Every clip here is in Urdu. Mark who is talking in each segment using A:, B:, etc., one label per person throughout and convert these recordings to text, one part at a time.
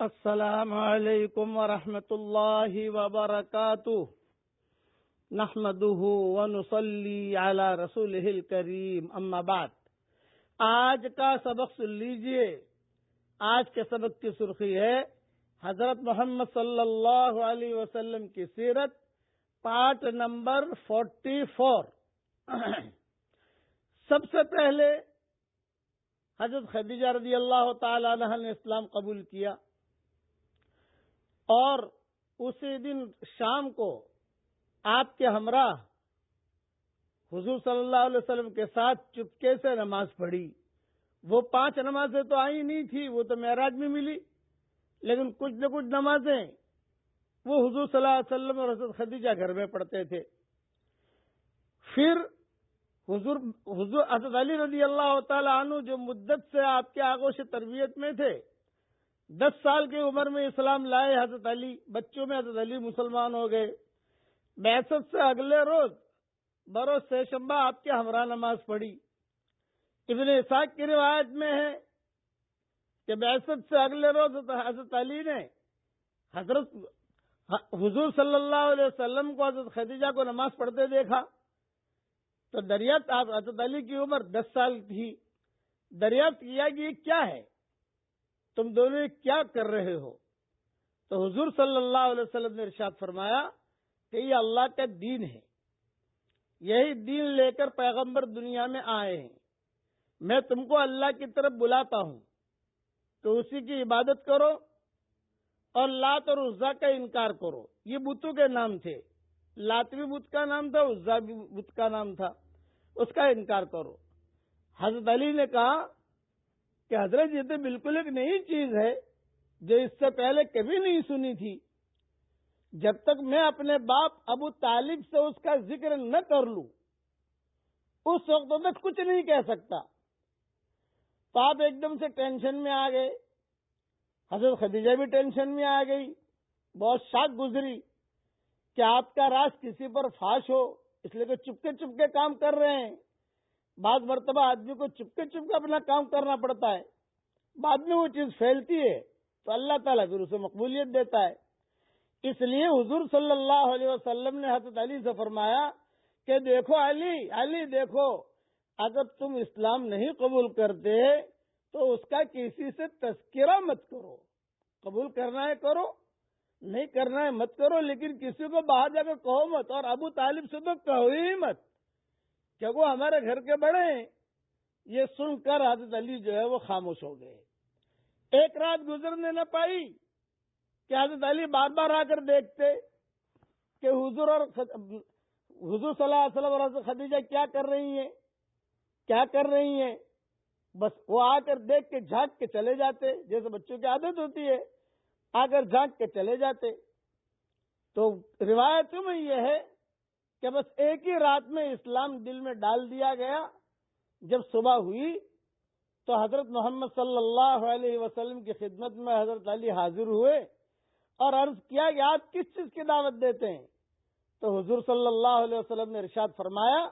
A: السلام علیکم ورحمۃ اللہ وبرکاتہ نحمده ونصلی علی رسولہ الکریم اما بعد۔ آج کا سبق سن لیجئے۔ آج کے سبق کی سرخی ہے حضرت محمد صلی اللہ علیہ وسلم کی سیرت، پارٹ نمبر 44۔ سب سے پہلے حضرت خدیجہ رضی اللہ تعالی عنہا نے اسلام قبول کیا، اور اسی دن شام کو آپ کے ہمراہ حضور صلی اللہ علیہ وسلم کے ساتھ چپکے سے نماز پڑھی۔ وہ 5 نمازیں تو آئی نہیں تھی، وہ تو معراج میں ملی، لیکن کچھ نہ کچھ نمازیں وہ حضور صلی اللہ علیہ وسلم اور حضرت خدیجہ گھر میں پڑھتے تھے۔ پھر حضرت علی رضی اللہ تعالی عنہ جو مدت سے آپ کے آغوش تربیت میں تھے، 10 سال کی عمر میں اسلام لائے حضرت علی، بچوں میں حضرت علی مسلمان ہو گئے۔ بعثت سے اگلے روز بروز سیشنبہ آپ کے ہمراہ نماز پڑھی۔ ابن اسحاق کی روایت میں ہے کہ بعثت سے اگلے روز حضرت علی نے حضور صلی اللہ علیہ وسلم کو حضرت خدیجہ کو نماز پڑھتے دیکھا، تو دریافت حضرت علی کی عمر 10 سال تھی۔ دریافت کیا کہ یہ کیا ہے، تم دونوں کیا کر رہے ہو؟ تو حضور صلی اللہ علیہ وسلم نے ارشاد فرمایا کہ یہ اللہ کا دین ہے، یہی دین لے کر پیغمبر دنیا میں آئے ہیں۔ میں تم کو اللہ کی طرف بلاتا ہوں کہ اسی کی عبادت کرو اور لات اور عزا کا انکار کرو۔ یہ بتوں کے نام تھے، لات بھی بت کا نام تھا، عزا بھی بت کا نام تھا، اس کا انکار کرو۔ حضرت علی نے کہا کہ حضرت یہ تو بالکل ایک نئی چیز ہے جو اس سے پہلے کبھی نہیں سنی تھی۔ جب تک میں اپنے باپ ابو طالب سے اس کا ذکر نہ کر لوں، اس وقت تک کچھ نہیں کہہ سکتا۔ تو آپ ایک دم سے ٹینشن میں آ گئے، حضرت خدیجہ بھی ٹینشن میں آ گئی، بہت شاک گزری کہ آپ کا راز کسی پر فاش ہو، اس لیے کہ چپکے کام کر رہے ہیں۔ بعض مرتبہ آدمی کو چپکے اپنا کام کرنا پڑتا ہے، بعد میں وہ چیز پھیلتی ہے تو اللہ تعالیٰ پھر اسے مقبولیت دیتا ہے۔ اس لیے حضور صلی اللہ علیہ وسلم نے حضرت علی سے فرمایا کہ دیکھو علی دیکھو، اگر تم اسلام نہیں قبول کرتے تو اس کا کسی سے تذکرہ مت کرو۔ قبول کرنا ہے کرو، نہیں کرنا ہے مت کرو، لیکن کسی کو باہر جا کر کہو مت، اور ابو طالب سے تو کہو ہی مت، کیونکہ وہ ہمارے گھر کے بڑے ہیں۔ یہ سن کر حضرت علی جو ہے وہ خاموش ہو گئے۔ ایک رات گزرنے نہ پائی کہ حضرت علی بار بار آ کر دیکھتے کہ حضور صلی اللہ علیہ وسلم اور حضرت خدیجہ کیا کر رہی ہیں۔ بس وہ آ کر دیکھ کے جھانک کے چلے جاتے، جیسے بچوں کی عادت ہوتی ہے، آ کر جھانک کے چلے جاتے۔ تو روایتوں میں یہ ہے کہ بس ایک ہی رات میں اسلام دل میں ڈال دیا گیا۔ جب صبح ہوئی تو حضرت محمد صلی اللہ علیہ وسلم کی خدمت میں حضرت علی حاضر ہوئے اور عرض کیا کہ آپ کس چیز کی دعوت دیتے ہیں؟ تو حضور صلی اللہ علیہ وسلم نے ارشاد فرمایا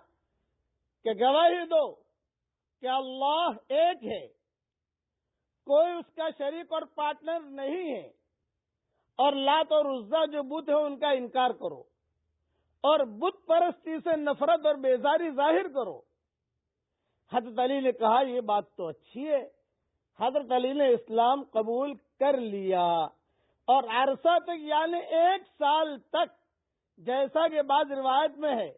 A: کہ گواہی دو کہ اللہ ایک ہے، کوئی اس کا شریک اور پارٹنر نہیں ہے، اور لات اور عزا جو بت ہے ان کا انکار کرو، اور بت پرستی سے نفرت اور بیزاری ظاہر کرو۔ حضرت علی نے کہا یہ بات تو اچھی ہے۔ حضرت علی نے اسلام قبول کر لیا، اور عرصہ تک یعنی 1 سال تک، جیسا کہ بعض روایت میں ہے،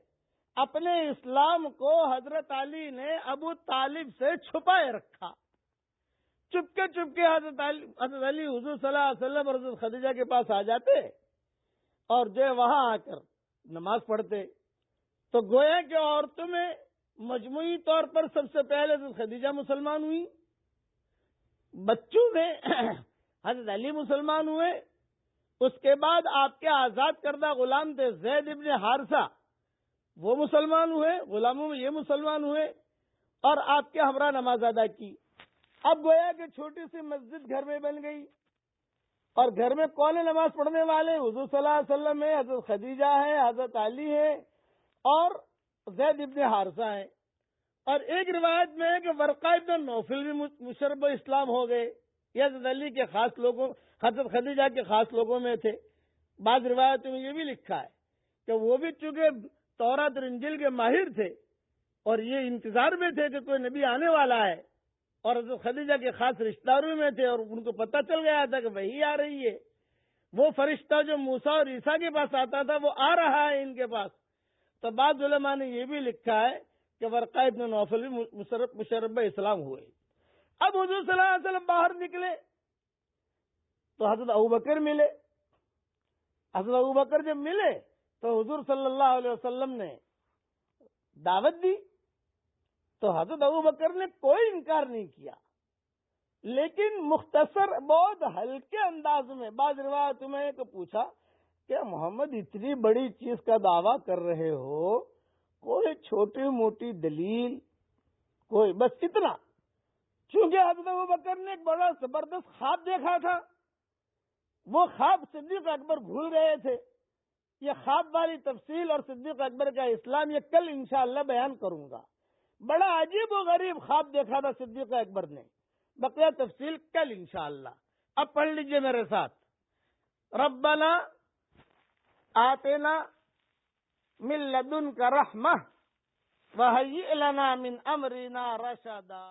A: اپنے اسلام کو حضرت علی نے ابو طالب سے چھپائے رکھا۔ چپکے حضرت علی حضور صلی اللہ علیہ وسلم اور حضرت خدیجہ کے پاس آ جاتے اور جو وہاں آ کر نماز پڑھتے۔ تو گویا کہ عورتوں میں مجموعی طور پر سب سے پہلے حضرت خدیجہ مسلمان ہوئی، بچوں میں حضرت علی مسلمان ہوئے، اس کے بعد آپ کے آزاد کردہ غلام تھے زید ابن حارثہ، وہ مسلمان ہوئے، غلاموں میں یہ مسلمان ہوئے، اور آپ کے ہمراہ نماز ادا کی۔ اب گویا کہ چھوٹی سی مسجد گھر میں بن گئی، اور گھر میں کون ہے نماز پڑھنے والے؟ حضور صلی اللہ علیہ وسلم ہے، حضرت خدیجہ ہے، حضرت علی ہے، اور زید ابن حارثہ ہے۔ اور ایک روایت میں ہے کہ ورقہ ابن نوفل بھی مشرب اسلام ہو گئے۔ یہ حضرت علی کے خاص لوگوں، حضرت خدیجہ کے خاص لوگوں میں تھے۔ بعض روایتوں میں یہ بھی لکھا ہے کہ وہ بھی چونکہ تورات اور انجیل کے ماہر تھے اور یہ انتظار میں تھے کہ کوئی نبی آنے والا ہے، اور حضرت خدیجہ کے خاص رشتہ داروں میں تھے، اور ان کو پتہ چل گیا تھا کہ وہی آ رہی ہے، وہ فرشتہ جو موسیٰ اور عیسیٰ کے پاس آتا تھا وہ آ رہا ہے ان کے پاس۔ تو بعض علماء نے یہ بھی لکھا ہے کہ ورقہ ابن نوفل بھی مشرف اسلام ہوئے۔ اب حضور صلی اللہ علیہ وسلم باہر نکلے تو حضرت ابوبکر ملے۔ حضرت ابوبکر جب ملے تو حضور صلی اللہ علیہ وسلم نے دعوت دی، تو حضرت ابوبکر نے کوئی انکار نہیں کیا، لیکن مختصر بہت ہلکے انداز میں بعض روایتوں میں کہ پوچھا کہ محمد اتنی بڑی چیز کا دعویٰ کر رہے ہو، کوئی چھوٹی موٹی دلیل، کوئی بس اتنا؟ چونکہ حضرت ابوبکر نے ایک بڑا زبردست خواب دیکھا تھا، وہ خواب صدیق اکبر بھول گئے تھے۔ یہ خواب والی تفصیل اور صدیق اکبر کا اسلام یہ کل انشاءاللہ بیان کروں گا۔ بڑا عجیب و غریب خواب دیکھا تھا صدیق اکبر نے، بقیہ تفصیل کل انشاءاللہ۔ اب پڑھ لیجئے میرے ساتھ، ربنا آتنا من لدنک رحمہ وہیئ لنا من امرنا رشدا۔